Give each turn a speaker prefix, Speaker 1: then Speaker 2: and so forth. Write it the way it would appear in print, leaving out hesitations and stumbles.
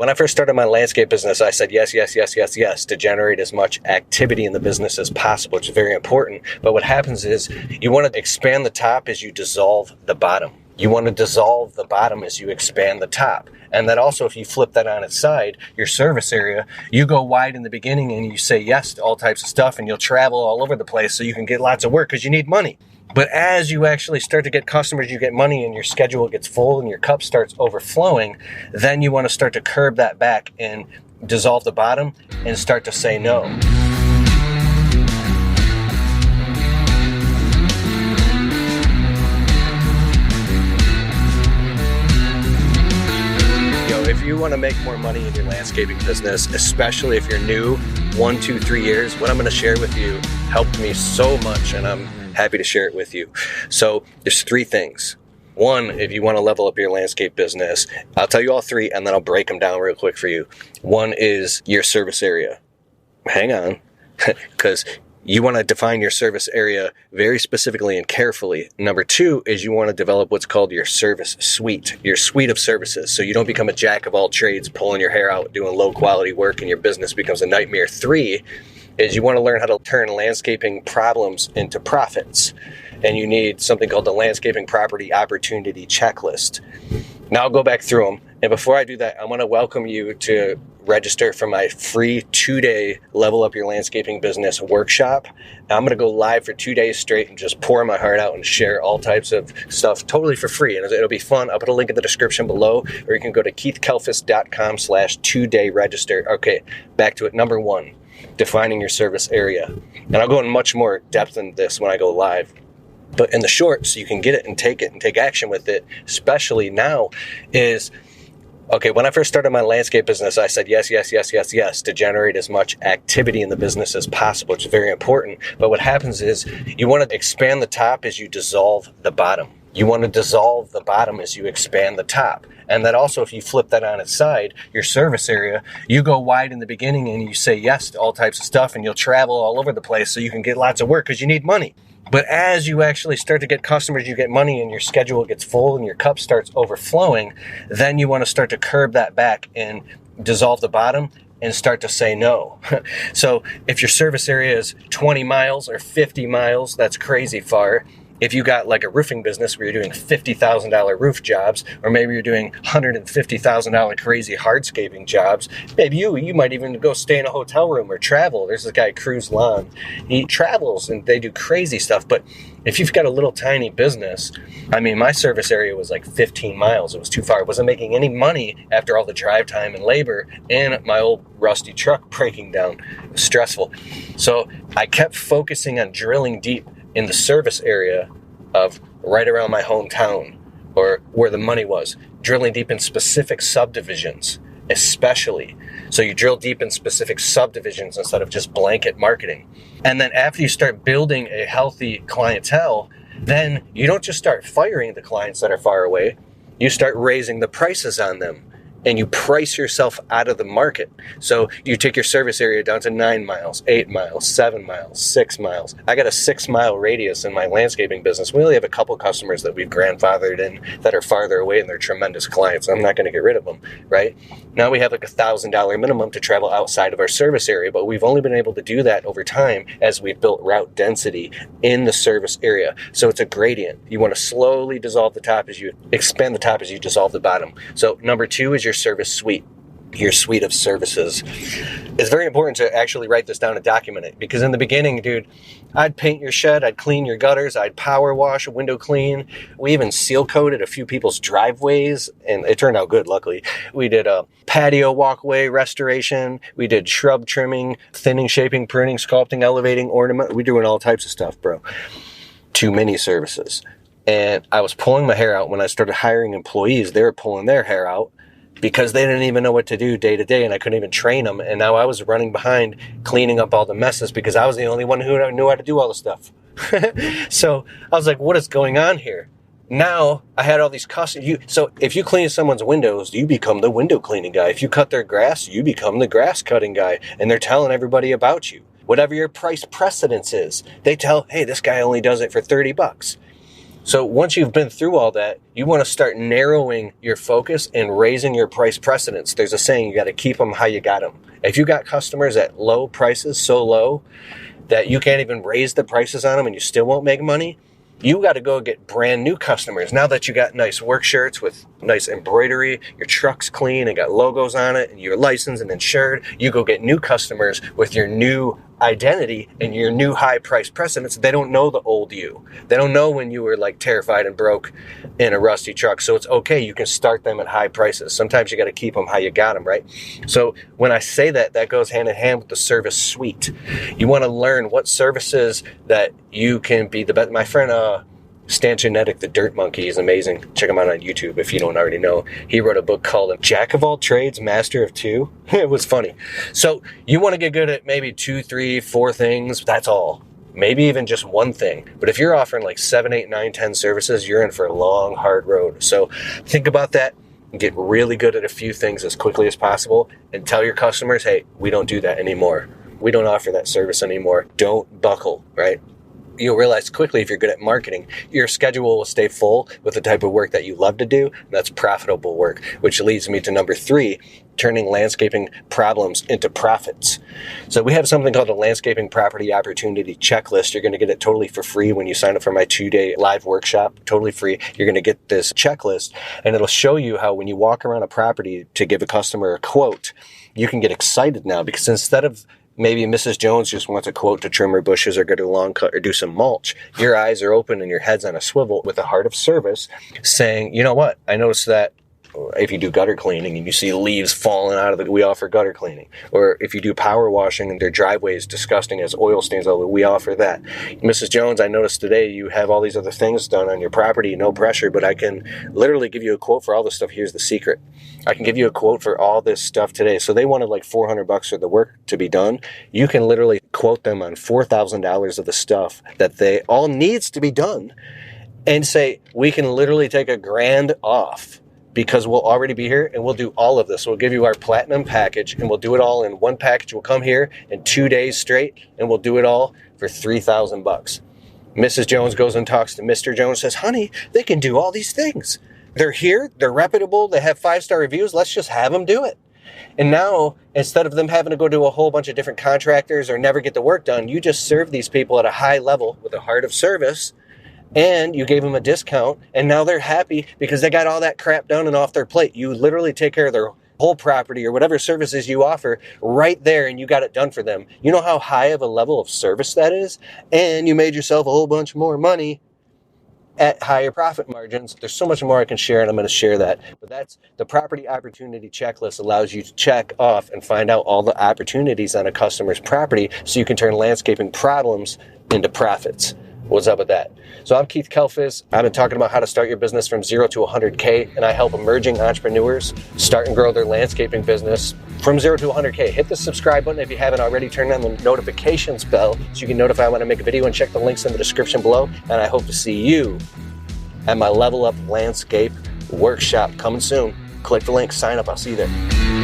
Speaker 1: When I first started my landscape business, I said yes, yes, yes, yes, yes to generate as much activity in the business as possible, which is very important. But what happens is you want to expand the top as you dissolve the bottom. You want to dissolve the bottom as you expand the top. And then also, if you flip that on its side, your service area, you go wide in the beginning and you say yes to all types of stuff, and you'll travel all over the place so you can get lots of work because you need money. But as you actually start to get customers, you get money, and your schedule gets full and your cup starts overflowing, then you want to start to curb that back and dissolve the bottom and start to say no. If you want to make more money in your landscaping business, especially if you're new, 1, 2, 3 years, what I'm going to share with you helped me so much, and I'm happy to share it with you. So there's 3 things. 1, if you want to level up your landscape business, I'll tell you all 3, and then I'll break them down real quick for you. 1 is your service area. Hang on, because you want to define your service area very specifically and carefully. Number 2 is you want to develop what's called your service suite, your suite of services. So you don't become a jack of all trades, pulling your hair out, doing low quality work, and your business becomes a nightmare. 3 is you want to learn how to turn landscaping problems into profits. And you need something called the Landscaping Property Opportunity Checklist. Now I'll go back through them. And before I do that, I want to welcome you to register for my free 2-day Level Up Your Landscaping Business workshop. I'm going to go live for 2 days straight and just pour my heart out and share all types of stuff totally for free. And it'll be fun. I'll put a link in the description below, or you can go to keithkelfis.com/2-day register. Okay, back to it. Number 1, defining your service area. And I'll go in much more depth in this when I go live. But in the short, so you can get it and take action with it, especially now, is, okay, when I first started my landscape business, I said yes, yes, yes, yes, yes to generate as much activity in the business as possible, which is very important. But what happens is you want to expand the top as you dissolve the bottom. You want to dissolve the bottom as you expand the top. And then also, if you flip that on its side, your service area, you go wide in the beginning and you say yes to all types of stuff, and you'll travel all over the place so you can get lots of work because you need money. But as you actually start to get customers, you get money, and your schedule gets full and your cup starts overflowing, then you want to start to curb that back and dissolve the bottom and start to say no. So if your service area is 20 miles or 50 miles, that's crazy far. If you got like a roofing business where you're doing $50,000 roof jobs, or maybe you're doing $150,000 crazy hardscaping jobs, maybe you might even go stay in a hotel room or travel. There's this guy, Cruz Lon. He travels and they do crazy stuff. But if you've got a little tiny business, I mean, my service area was like 15 miles. It was too far. I wasn't making any money after all the drive time and labor, and my old rusty truck breaking down. It was stressful. So I kept focusing on drilling deep in the service area of right around my hometown, or where the money was, drilling deep in specific subdivisions, especially. So you drill deep in specific subdivisions instead of just blanket marketing. And then after you start building a healthy clientele, then you don't just start firing the clients that are far away, you start raising the prices on them. And you price yourself out of the market. So you take your service area down to 9 miles, 8 miles, 7 miles, 6 miles. I got a 6-mile radius in my landscaping business. We only have a couple customers that we've grandfathered in that are farther away, and they're tremendous clients. I'm not going to get rid of them, right? Now we have like $1,000 minimum to travel outside of our service area, but we've only been able to do that over time as we've built route density in the service area. So it's a gradient. You want to slowly dissolve the top as you expand the top as you dissolve the bottom. So number 2 is your service suite, your suite of services. It's very important to actually write this down and document it, because in the beginning, dude, I'd paint your shed, I'd clean your gutters, I'd power wash, window clean. We even seal coated a few people's driveways, and it turned out good, luckily. We did a patio walkway restoration. We did shrub trimming, thinning, shaping, pruning, sculpting, elevating, ornament. We're doing all types of stuff, bro. Too many services. And I was pulling my hair out when I started hiring employees. They were pulling their hair out because they didn't even know what to do day to day, and I couldn't even train them. And now I was running behind cleaning up all the messes because I was the only one who knew how to do all the stuff. So I was like, what is going on here? Now I had all these customers. So if you clean someone's windows, you become the window cleaning guy. If you cut their grass, you become the grass cutting guy. And they're telling everybody about you. Whatever your price precedence is, they tell, hey, this guy only does it for $30. So once you've been through all that, you want to start narrowing your focus and raising your price precedence. There's a saying, you got to keep them how you got them. If you got customers at low prices, so low that you can't even raise the prices on them and you still won't make money, you got to go get brand new customers. Now that you got nice work shirts with nice embroidery, your truck's clean and got logos on it, and you're licensed and insured, you go get new customers with your new identity and your new high price precedence. They don't know the old you. They don't know when you were like terrified and broke in a rusty truck. So it's okay. You can start them at high prices. Sometimes you got to keep them how you got them, right? So when I say that, that goes hand in hand with the service suite. You want to learn what services that you can be the best. My friend, Stan Genetic, the Dirt Monkey, is amazing. Check him out on YouTube if you don't already know. He wrote a book called Jack of All Trades, Master of Two. It was funny. So you want to get good at maybe 2, 3, 4 things. That's all. Maybe even just one thing. But if you're offering like 7, 8, 9, 10 services, you're in for a long, hard road. So think about that and get really good at a few things as quickly as possible and tell your customers, hey, we don't do that anymore. We don't offer that service anymore. Don't buckle, right? You'll realize quickly if you're good at marketing, your schedule will stay full with the type of work that you love to do. And that's profitable work, which leads me to number 3, turning landscaping problems into profits. So we have something called a landscaping property opportunity checklist. You're going to get it totally for free when you sign up for my 2-day live workshop, totally free. You're going to get this checklist and it'll show you how when you walk around a property to give a customer a quote, you can get excited now because instead of maybe Mrs. Jones just wants a quote to trim her bushes or get a lawn cut or do some mulch. Your eyes are open and your head's on a swivel with a heart of service saying, you know what? I noticed that if you do gutter cleaning and you see leaves falling out of the, we offer gutter cleaning. Or if you do power washing and their driveway is disgusting as oil stains all over, we offer that. Mrs. Jones, I noticed today you have all these other things done on your property, no pressure, but I can literally give you a quote for all this stuff. Here's the secret. I can give you a quote for all this stuff today. So they wanted like $400 for the work to be done. You can literally quote them on $4,000 of the stuff that they all needs to be done and say, we can literally take $1,000 off. Because we'll already be here and we'll do all of this. We'll give you our platinum package and we'll do it all in one package. We'll come here in 2 days straight and we'll do it all for $3,000. Mrs. Jones goes and talks to Mr. Jones, says, honey, they can do all these things. They're here, they're reputable, they have 5-star reviews. Let's just have them do it. And now, instead of them having to go to a whole bunch of different contractors or never get the work done, you just serve these people at a high level with a heart of service. And you gave them a discount, and now they're happy because they got all that crap done and off their plate. You literally take care of their whole property or whatever services you offer right there, and you got it done for them. You know how high of a level of service that is? And you made yourself a whole bunch more money at higher profit margins. There's so much more I can share, and I'm going to share that. But that's the property opportunity checklist allows you to check off and find out all the opportunities on a customer's property so you can turn landscaping problems into profits. What's up with that? So I'm Keith Kelfis. I've been talking about how to start your business from 0 to 100K, and I help emerging entrepreneurs start and grow their landscaping business from 0 to 100K. Hit the subscribe button if you haven't already. Turn on the notifications bell so you can notify when I make a video, and check the links in the description below. And I hope to see you at my Level Up Landscape workshop coming soon. Click the link, sign up. I'll see you there.